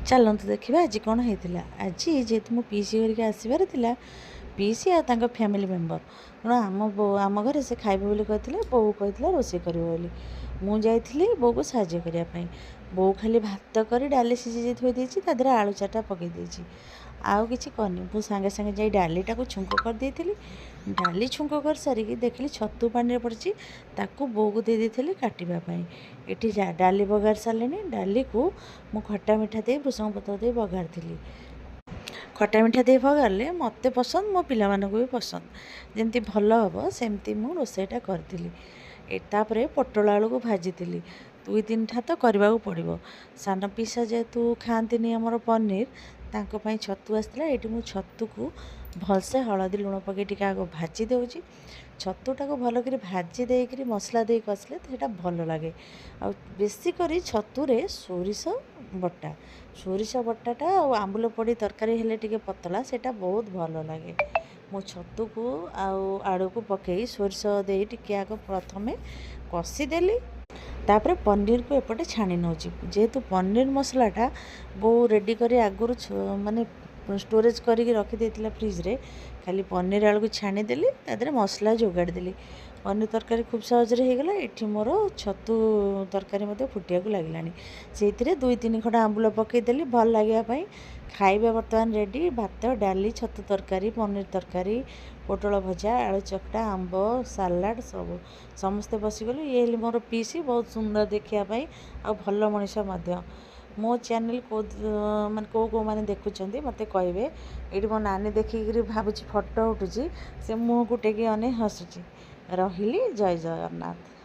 चलतु देखा आज कौन होता आज जेहेतु मो पीसी घरिक आसबार था पीसी आ फैमिली मेम्बर तेणु आम घर से खाइबे बोली कहते बो कहला रोषे कर मुझे बो को साहाय्य करने बो खाली भात कर डाली सीझे थोड़ी देती तादेह आलू चार्टा पकई देती आउ कि करनी मु सांगे सांगे जा डालीटा को छुंक कर देती डाली छुंक कर सारिकी देखली छतु पानी पड़ी ताकू बो को दे देती काटापी ये डाली बघार सारे डाली को मु खट्टा मिठा दे भृषंग पत्र दे बघार खट्टा मिठा दे बघारे मत पसंद मो पिला मानक भी पसंद जमी भल हम सेमती मु रोसईटा करी तापर पोटल आलू को भाजी दुई तीन ठा तो करने को पड़ो सान पिसा जेहेतु खाती आमर पनीर तांको छतु आसला ये मु छतु को भलसे हलदी लुण पकई टी आग भाजी देउची छतुटा को भल कर भाजी देकर मसला दे कसले तो यहाँ भल लगे आ बेसी करी छतुरे सोरिष बटाटा आंबुल पड़ी तरकारी हेले टिके पतला सेटा बहुत भल लगे मो छतु को आलू को पकई सोरिष दे टिके आग प्रथमे कषिदेली तापर पनीर को एपटे छाणी नौची जेहेतु पनीर मसलाटा बो रेडी करी आगुरी माने स्टोरेज करके रखी फ्रिज रे खाली पनीर आलू को छाणीदेली तादेह मसला जोगाड़देली पनीर तरकारी खूब सहजरे होगला ये मोर छतु तरकारी मत फुटिया लगलानी से दुई तीन खंड आंबुल पकईदेली भल लगे खाइबा बर्तमान रेडी भात डाली छतु तरकारी पनीर तरकारी पोटल भजा आलू चकटा आंब सालाड सब समस्ते बसीगलु ये मोर पीसी बहुत सुंदर देखापी आ भल मनीष मो चैनल को मान को मैंने देखुं मत कहे ये मो नानी देखिक भावुँ फटो उठुची से मुँह को टेकी अने हसुची रही जय जगन्नाथ।